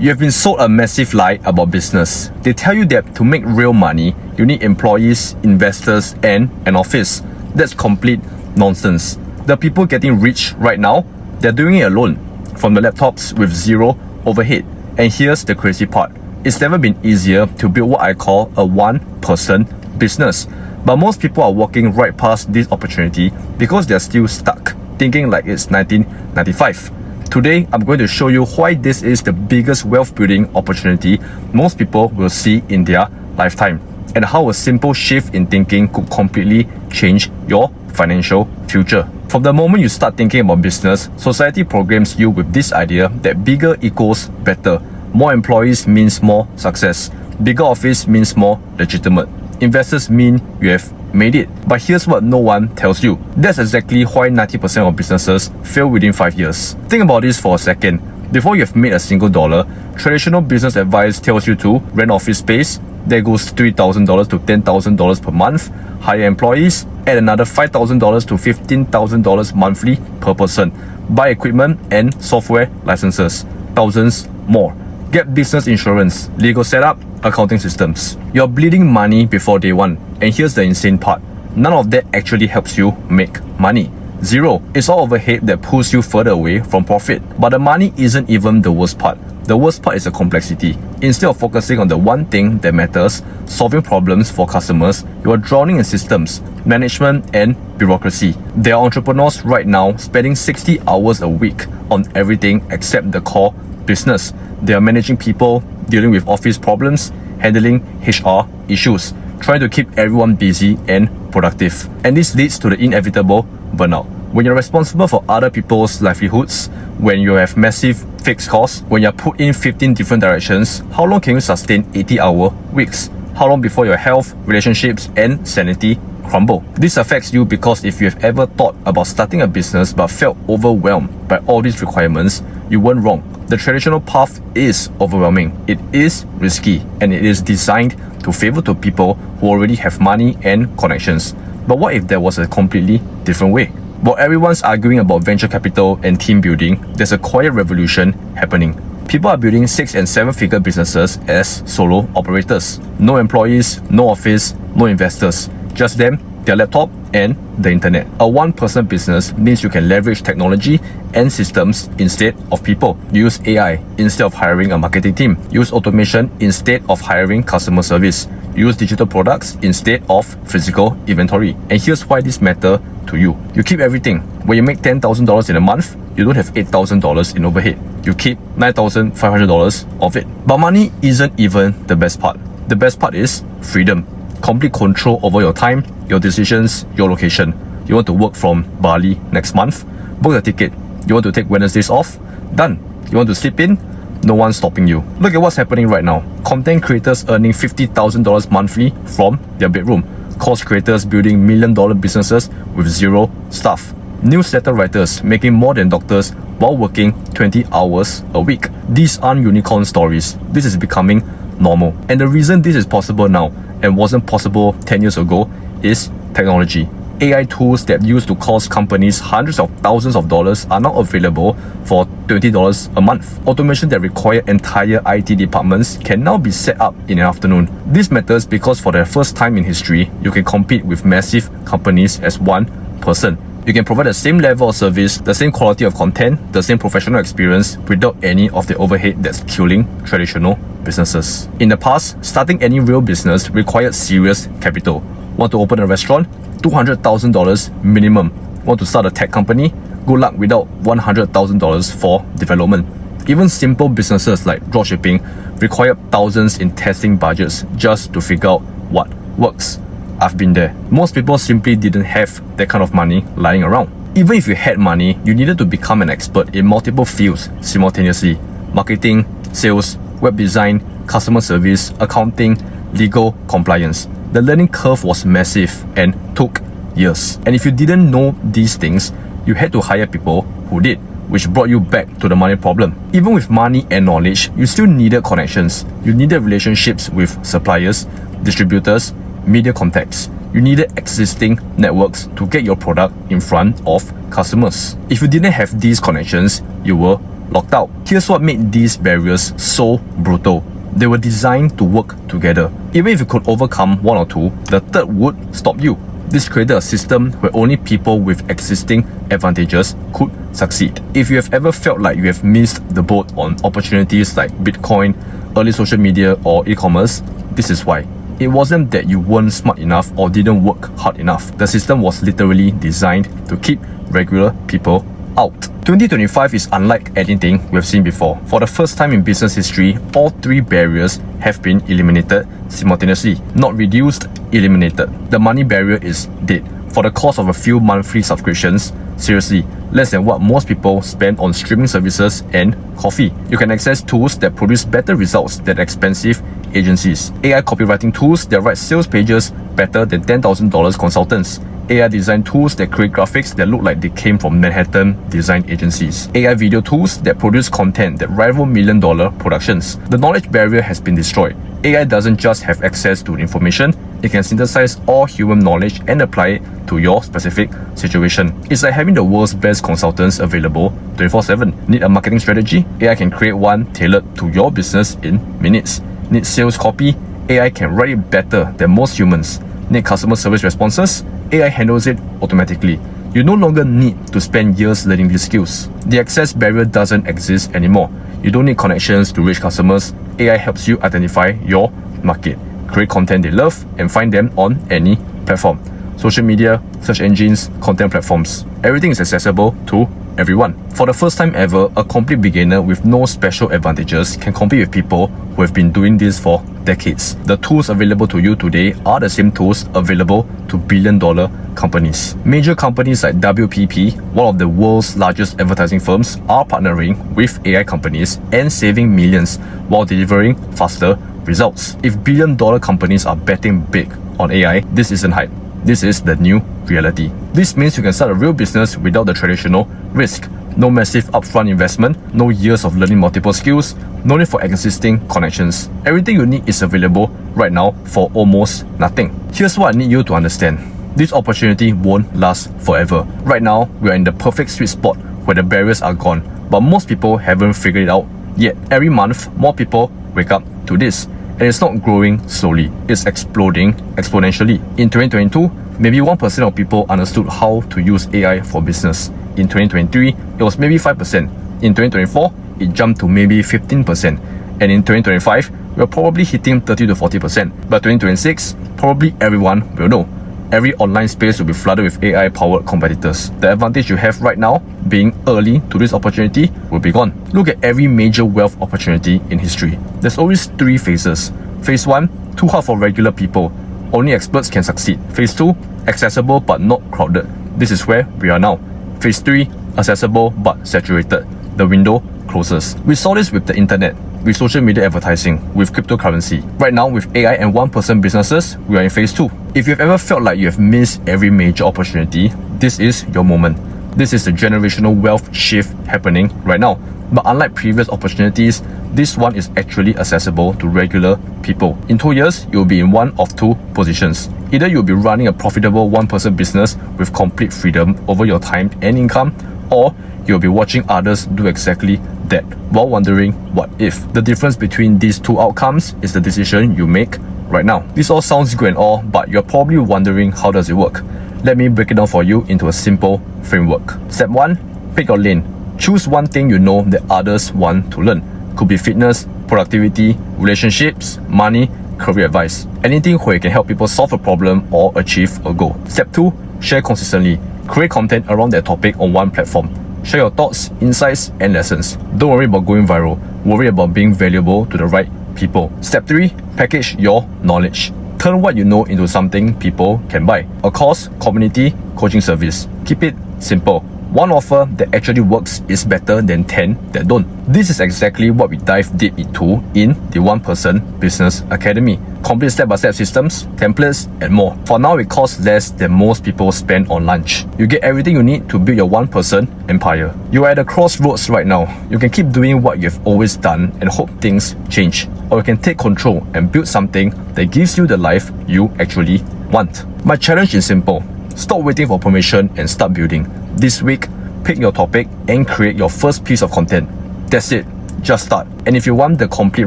You have been sold a massive lie about business. They tell you that to make real money, you need employees, investors, and an office. That's complete nonsense. The people getting rich right now, they're doing it alone, from the laptops with zero overhead. And here's the crazy part. It's never been easier to build what I call a one-person business. But most people are walking right past this opportunity because they're still stuck, thinking like it's 1995. Today, I'm going to show you why this is the biggest wealth building opportunity most people will see in their lifetime, and how a simple shift in thinking could completely change your financial future. From the moment you start thinking about business, society programs you with this idea that bigger equals better. More employees means more success. Bigger office means more legitimate. Investors mean you have made it. But here's what no one tells you. That's exactly why 90% of businesses fail within 5 years. Think about this for a second. Before you have made a single dollar, traditional business advice tells you to rent office space. There goes $3,000 to $10,000 per month. Hire employees. Add another $5,000 to $15,000 monthly per person. Buy equipment and software licenses. Thousands more. Get business insurance, legal setup, accounting systems. You're bleeding money before day one. And here's the insane part. None of that actually helps you make money. Zero. It's all overhead that pulls you further away from profit. But the money isn't even the worst part. The worst part is the complexity. Instead of focusing on the one thing that matters, solving problems for customers, you are drowning in systems, management, and bureaucracy. There are entrepreneurs right now spending 60 hours a week on everything except the core business. They are managing people, dealing with office problems, handling HR issues, trying to keep everyone busy and productive. And this leads to the inevitable burnout. When you're responsible for other people's livelihoods, when you have massive fixed costs, when you're put in 15 different directions, how long can you sustain 80-hour weeks? How long before your health, relationships, and sanity crumble? This affects you because if you have ever thought about starting a business but felt overwhelmed by all these requirements, you weren't wrong. The traditional path is overwhelming, it is risky, and it is designed to favor to people who already have money and connections. But what if there was a completely different way? While everyone's arguing about venture capital and team building, there's a quiet revolution happening. People are building 6- and 7-figure businesses as solo operators. No employees, no office, no investors. Just them, their laptop, and the internet. A one-person business means you can leverage technology and systems instead of people. Use AI instead of hiring a marketing team. Use automation instead of hiring customer service. Use digital products instead of physical inventory. And here's why this matters to you. You keep everything. When you make $10,000 in a month, you don't have $8,000 in overhead. You keep $9,500 of it. But money isn't even the best part. The best part is freedom. Complete control over your time, your decisions, your location. You want to work from Bali next month? Book the ticket. You want to take Wednesdays off? Done. You want to sleep in? No one's stopping you. Look at what's happening right now. Content creators earning $50,000 monthly from their bedroom. Course creators building $1 million businesses with zero staff. Newsletter writers making more than doctors while working 20 hours a week. These aren't unicorn stories. This is becoming normal. And the reason this is possible now and wasn't possible 10 years ago is technology. AI tools that used to cost companies hundreds of thousands of dollars are now available for $20 a month. Automation that require entire IT departments can now be set up in an afternoon. This matters because for the first time in history, you can compete with massive companies as one person. You can provide the same level of service, the same quality of content, the same professional experience without any of the overhead that's killing traditional businesses. In the past, starting any real business required serious capital. Want to open a restaurant? $200,000 minimum. Want to start a tech company? Good luck without $100,000 for development. Even simple businesses like dropshipping require thousands in testing budgets just to figure out what works. I've been there. Most people simply didn't have that kind of money lying around. Even if you had money, you needed to become an expert in multiple fields simultaneously. Marketing, sales, web design, customer service, accounting, legal, compliance. The learning curve was massive and took years. And if you didn't know these things, you had to hire people who did, which brought you back to the money problem. Even with money and knowledge, you still needed connections. You needed relationships with suppliers, distributors, media contacts. You needed existing networks to get your product in front of customers. If you didn't have these connections, you were locked out. Here's what made these barriers so brutal. They were designed to work together. Even if you could overcome one or two, the third would stop you. This created a system where only people with existing advantages could succeed. If you have ever felt like you have missed the boat on opportunities like Bitcoin, early social media, or e-commerce, this is why. It wasn't that you weren't smart enough or didn't work hard enough. The system was literally designed to keep regular people out. 2025 is unlike anything we've seen before. For the first time in business history, all three barriers have been eliminated simultaneously. Not reduced, eliminated. The money barrier is dead. For the cost of a few monthly subscriptions, seriously, less than what most people spend on streaming services and coffee. You can access tools that produce better results than expensive agencies. AI copywriting tools that write sales pages better than $10,000 consultants. AI design tools that create graphics that look like they came from Manhattan design agencies. AI video tools that produce content that rival million-dollar productions. The knowledge barrier has been destroyed. AI doesn't just have access to information, it can synthesize all human knowledge and apply it to your specific situation. It's like having the world's best consultants available 24/7. Need a marketing strategy? AI can create one tailored to your business in minutes. Need sales copy? AI can write it better than most humans. Need customer service responses? AI handles it automatically. You no longer need to spend years learning these skills. The access barrier doesn't exist anymore. You don't need connections to reach customers. AI helps you identify your market, create content they love, and find them on any platform. Social media, search engines, content platforms. Everything is accessible to everyone. For the first time ever, a complete beginner with no special advantages can compete with people who have been doing this for decades. The tools available to you today are the same tools available to billion-dollar companies. Major companies like WPP, one of the world's largest advertising firms, are partnering with AI companies and saving millions while delivering faster results. If billion-dollar companies are betting big on AI, this isn't hype. This is the new reality. This means you can start a real business without the traditional risk. No massive upfront investment, no years of learning multiple skills, no need for existing connections. Everything you need is available right now for almost nothing. Here's what I need you to understand. This opportunity won't last forever. Right now, we are in the perfect sweet spot where the barriers are gone, but most people haven't figured it out yet. Every month, more people wake up to this. And it's not growing slowly, it's exploding exponentially. In 2022, maybe 1% of people understood how to use AI for business. In 2023, it was maybe 5%. In 2024, it jumped to maybe 15%. And in 2025, we're probably hitting 30 to 40%. By 2026, probably everyone will know. Every online space will be flooded with AI-powered competitors. The advantage you have right now, being early to this opportunity, will be gone. Look at every major wealth opportunity in history. There's always three phases. Phase 1, too hard for regular people. Only experts can succeed. Phase 2, accessible but not crowded. This is where we are now. Phase 3, accessible but saturated. The window closes. We saw this with the internet, with social media advertising, with cryptocurrency. Right now, with AI and one-person businesses, we are in phase 2. If you've ever felt like you have missed every major opportunity, this is your moment. This is the generational wealth shift happening right now. But unlike previous opportunities, this one is actually accessible to regular people. In 2 years, you'll be in one of two positions. Either you'll be running a profitable one-person business with complete freedom over your time and income, or you'll be watching others do exactly that while wondering what if. The difference between these two outcomes is the decision you make right now. This all sounds good and all, but you're probably wondering how does it work. Let me break it down for you into a simple framework. Step 1, pick your lane. Choose one thing you know that others want to learn. Could be fitness, productivity, relationships, money, career advice. Anything where you can help people solve a problem or achieve a goal. Step 2, share consistently. Create content around that topic on one platform. Share your thoughts, insights, and lessons. Don't worry about going viral. Worry about being valuable to the right people. Step 3, package your knowledge. Turn what you know into something people can buy. A course, community, coaching service. Keep it simple. One offer that actually works is better than 10 that don't. This is exactly what we dive deep into in the One Person Business Academy. Complete step-by-step systems, templates, and more. For now, it costs less than most people spend on lunch. You get everything you need to build your one-person empire. You are at a crossroads right now. You can keep doing what you've always done and hope things change. Or you can take control and build something that gives you the life you actually want. My challenge is simple. Stop waiting for permission and start building. This week, pick your topic and create your first piece of content. That's it. Just start. And if you want the complete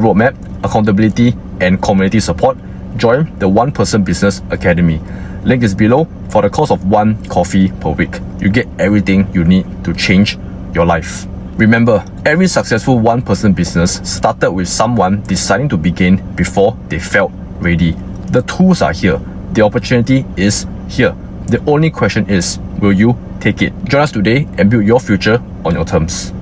roadmap, accountability, and community support, join the One Person Business Academy. Link is below. For the cost of 1 coffee per week, you get everything you need to change your life. Remember, every successful one-person business started with someone deciding to begin before they felt ready. The tools are here. The opportunity is here. The only question is, will you take it? Join us today and build your future on your terms.